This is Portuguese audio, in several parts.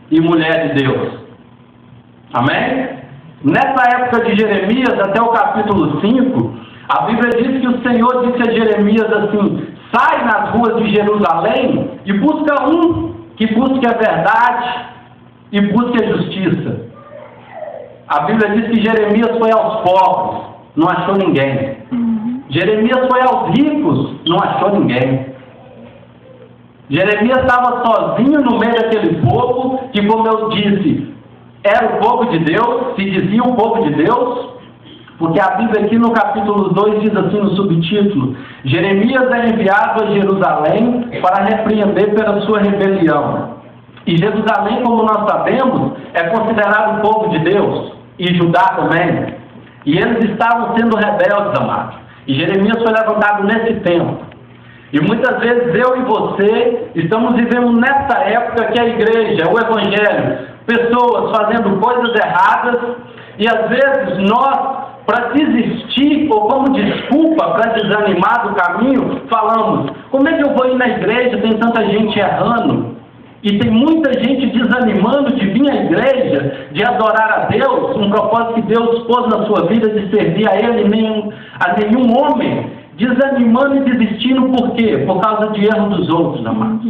e mulher de Deus. Amém? Nessa época de Jeremias, até o capítulo 5, a Bíblia diz que o Senhor disse a Jeremias assim: sai nas ruas de Jerusalém e busca um que busque a verdade e busque a justiça. A Bíblia diz que Jeremias foi aos pobres, não achou ninguém. Jeremias foi aos ricos, não achou ninguém. Jeremias estava sozinho no meio daquele povo, que, como eu disse, era o povo de Deus, se dizia o povo de Deus, porque a Bíblia aqui no capítulo 2 diz assim no subtítulo: Jeremias é enviado a Jerusalém para repreender pela sua rebelião. E Jerusalém, como nós sabemos, é considerado o povo de Deus, e Judá também. E eles estavam sendo rebeldes, amados. E Jeremias foi levantado nesse tempo. E muitas vezes eu e você estamos vivendo nessa época que a igreja, o evangelho, pessoas fazendo coisas erradas, e às vezes nós, para desistir ou como desculpa para desanimar do caminho, falamos: como é que eu vou ir na igreja, tem tanta gente errando? E tem muita gente desanimando de vir à igreja, de adorar a Deus, um propósito que Deus pôs na sua vida de servir a Ele, a nenhum homem, desanimando e desistindo. Por quê? Por causa de erro dos outros, amados.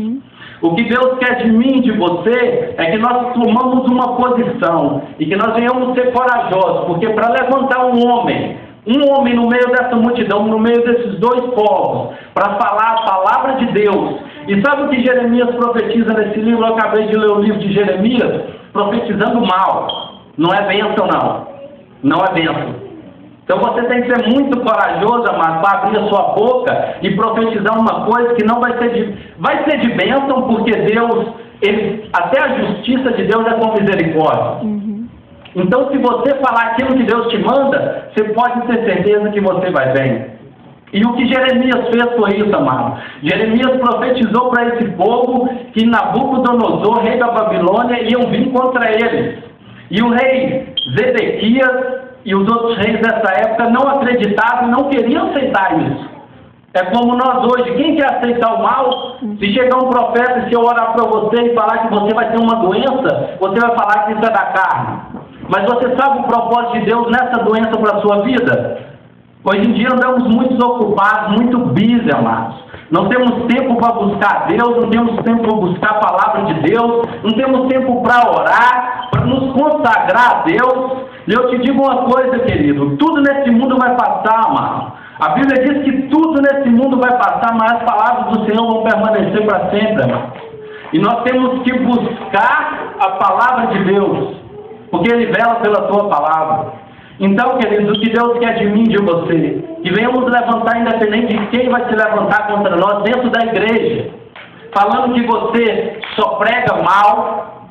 O que Deus quer de mim e de você é que nós tomamos uma posição e que nós venhamos ser corajosos, porque para levantar um homem no meio dessa multidão, no meio desses dois povos, para falar a palavra de Deus. E sabe o que Jeremias profetiza nesse livro? Eu acabei de ler o livro de Jeremias, profetizando mal. Não é bênção, não. Não é bênção. Então você tem que ser muito corajoso, amado, para abrir a sua boca e profetizar uma coisa que não vai ser de bênção, porque Deus, até a justiça de Deus é com misericórdia. Então, se você falar aquilo que Deus te manda, você pode ter certeza que você vai bem. E o que Jeremias fez foi isso, amado. Jeremias profetizou para esse povo que Nabucodonosor, rei da Babilônia, iam vir contra eles. E o rei Zedequias e os outros reis dessa época não acreditavam, não queriam aceitar isso. É como nós hoje: quem quer aceitar o mal? Se chegar um profeta e se eu orar para você e falar que você vai ter uma doença, você vai falar que isso é da carne. Mas você sabe o propósito de Deus nessa doença para a sua vida? Hoje em dia andamos muito ocupados, muito busy, amados. Não temos tempo para buscar Deus, não temos tempo para buscar a palavra de Deus, não temos tempo para orar, para nos consagrar a Deus. E eu te digo uma coisa, querido: tudo nesse mundo vai passar, amado. A Bíblia diz que tudo nesse mundo vai passar, mas as palavras do Senhor vão permanecer para sempre, amado. E nós temos que buscar a palavra de Deus, porque Ele vela pela sua palavra. Então, queridos, o que Deus quer de mim e de você, que venhamos levantar, independente de quem vai se levantar contra nós dentro da igreja, falando que você só prega mal,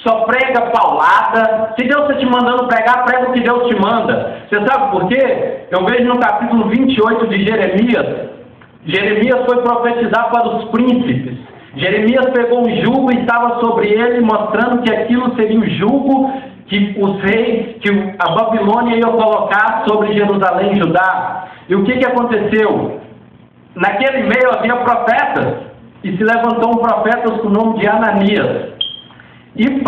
só prega paulada. Se Deus está te mandando pregar, prega o que Deus te manda. Você sabe por quê? Eu vejo no capítulo 28 de Jeremias, Jeremias foi profetizar para os príncipes. Jeremias pegou um jugo e estava sobre ele, mostrando que aquilo seria o jugo que os reis, que a Babilônia ia colocar sobre Jerusalém e Judá. E o que aconteceu? Naquele meio havia profetas, e se levantou um profeta com o nome de Ananias. E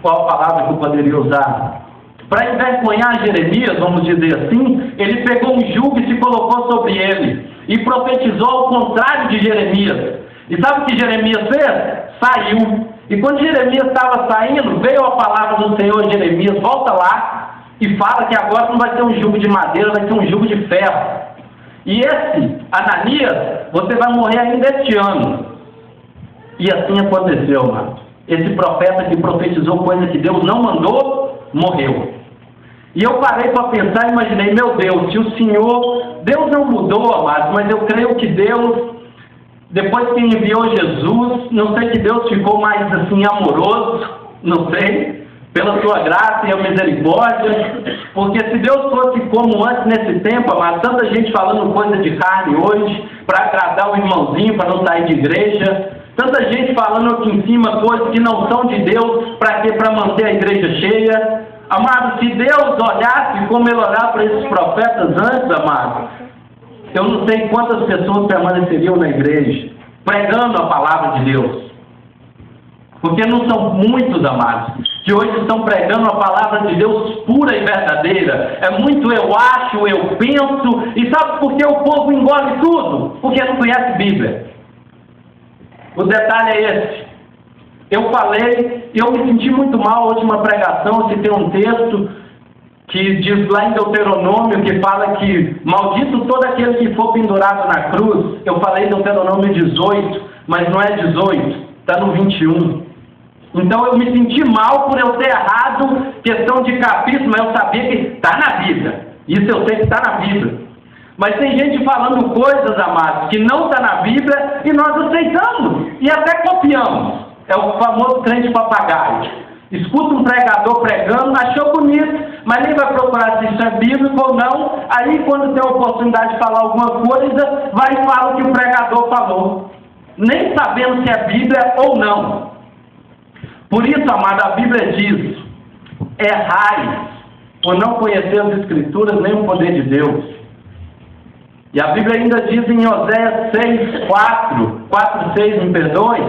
qual palavra que eu poderia usar? Para envergonhar Jeremias, vamos dizer assim, ele pegou um jugo e se colocou sobre ele, e profetizou ao contrário de Jeremias. E sabe o que Jeremias fez? Saiu. E quando Jeremias estava saindo, veio a palavra do Senhor: Jeremias, volta lá e fala que agora não vai ser um jugo de madeira, vai ser um jugo de ferro. E esse Ananias, você vai morrer ainda este ano. E assim aconteceu, mano. Esse profeta que profetizou coisa que Deus não mandou, morreu. E eu parei para pensar e imaginei: meu Deus, se o Senhor, Deus não mudou, amado, mas eu creio que Deus, depois que enviou Jesus, não sei, que Deus ficou mais assim amoroso, não sei, pela sua graça e a misericórdia, porque se Deus fosse como antes nesse tempo, amado, tanta gente falando coisa de carne hoje, para agradar o irmãozinho, para não sair de igreja, tanta gente falando aqui em cima coisas que não são de Deus, para quê? Para manter a igreja cheia. Amado, se Deus olhasse como Ele olhava para esses profetas antes, amado, eu não sei quantas pessoas permaneceriam na igreja. pregando a palavra de Deus. Porque não são muitos, amados, que hoje estão pregando a palavra de Deus pura e verdadeira. É muito eu acho, eu penso. E sabe por que o povo engole tudo? Porque não conhece Bíblia. O detalhe é esse. Eu falei, eu me senti muito mal na última pregação. Eu citei um texto que diz lá em Deuteronômio, que fala que maldito todo aquele que for pendurado na cruz. Eu falei Deuteronômio 18, mas não é 18, está no 21. Então eu me senti mal por eu ter errado questão de capítulo, mas eu sabia que está na Bíblia. Isso eu sei que está na Bíblia. Mas tem gente falando coisas, amados, que não está na Bíblia e nós aceitamos e até copiamos. É o famoso crente papagaio. Escuta um pregador pregando, achou bonito, mas nem vai procurar se isso é bíblico ou não. Aí quando tem a oportunidade de falar alguma coisa, vai e fala o que o pregador falou, nem sabendo se é Bíblia ou não. Por isso, amado, a Bíblia diz: errai por não conhecer as Escrituras nem o poder de Deus. E a Bíblia ainda diz em Oséias 4:6, me perdoe,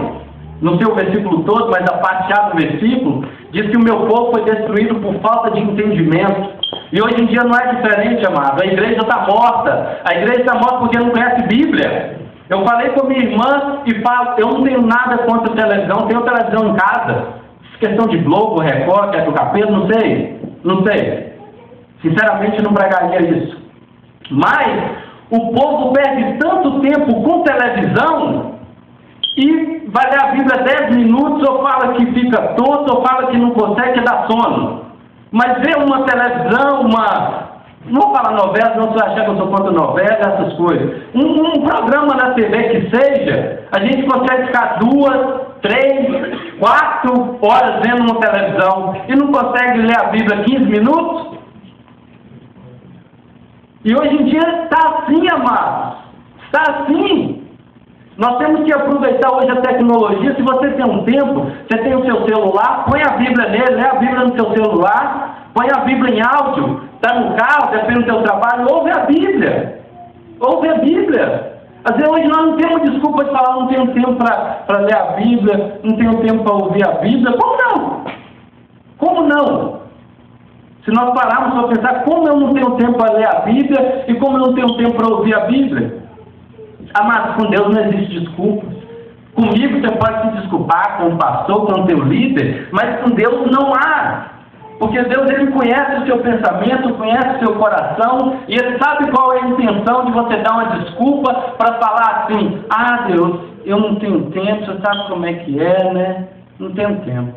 não sei o versículo todo, mas a parte A do versículo, diz que o meu povo foi destruído por falta de entendimento. E hoje em dia não é diferente, amado. A igreja está morta. A igreja está morta porque não conhece Bíblia. Eu falei com minha irmã e falo, eu não tenho nada contra televisão, tenho televisão em casa. Questão de Globo, Record, que é do capeta, não sei. Sinceramente, não pregaria isso. Mas o povo perde tanto tempo com televisão e vai ler a Bíblia 10 minutos, ou fala que fica tonto, ou fala que não consegue, que dá sono. Mas ver uma televisão, não vou falar novela, não você achar que eu sou contra novela, essas coisas. Um programa na TV que seja, a gente consegue ficar 2, 3, 4 horas vendo uma televisão e não consegue ler a Bíblia 15 minutos? E hoje em dia está assim, amados. Está assim. Nós temos que aproveitar hoje a tecnologia. Se você tem um tempo, você tem o seu celular, põe a Bíblia nele, lê a Bíblia no seu celular, põe a Bíblia em áudio, está no carro, depende do seu trabalho, ouve a Bíblia. Ouve a Bíblia. Às vezes hoje nós não temos desculpa de falar, não tenho tempo para ler a Bíblia, não tenho tempo para ouvir a Bíblia. Como não? Como não? Se nós pararmos para pensar, como eu não tenho tempo para ler a Bíblia e como eu não tenho tempo para ouvir a Bíblia? Amados, com Deus não existe desculpas. Comigo você pode se desculpar, com o pastor, com o teu líder, mas com Deus não há. Porque Deus, Ele conhece o seu pensamento, conhece o seu coração, e Ele sabe qual é a intenção de você dar uma desculpa para falar assim: ah, Deus, eu não tenho tempo, você sabe como é que é, né? Não tenho tempo.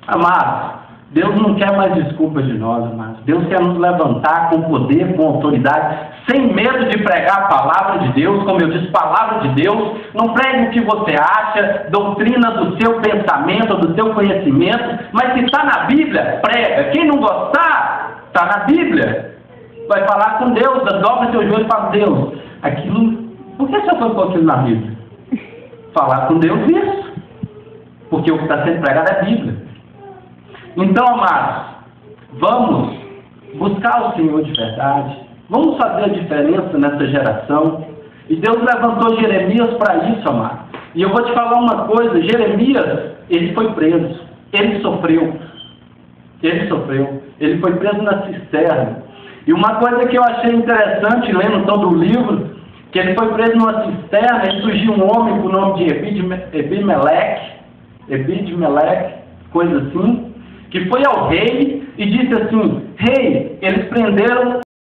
Amados, Deus não quer mais desculpas de nós, amados. Deus quer nos levantar com poder, com autoridade, sem medo de pregar a palavra de Deus. Como eu disse, palavra de Deus. Não pregue o que você acha, doutrina do seu pensamento, do seu conhecimento, mas se está na Bíblia, prega. Quem não gostar, está na Bíblia. Vai falar com Deus, dobra seu joelho e fala: Deus, aquilo, por que você foi pôr aquilo na Bíblia? Falar com Deus isso. Porque o que está sendo pregado é a Bíblia. Então, amados, vamos buscar o Senhor de verdade. Vamos fazer a diferença nessa geração. E Deus levantou Jeremias para isso, amado. E eu vou te falar uma coisa: Jeremias, ele foi preso. Ele sofreu. Ele foi preso na cisterna. E uma coisa que eu achei interessante, lendo todo o livro, que ele foi preso numa cisterna, e surgiu um homem com o nome de Ebed-Meleque, coisa assim, que foi ao rei e disse assim: rei, eles prenderam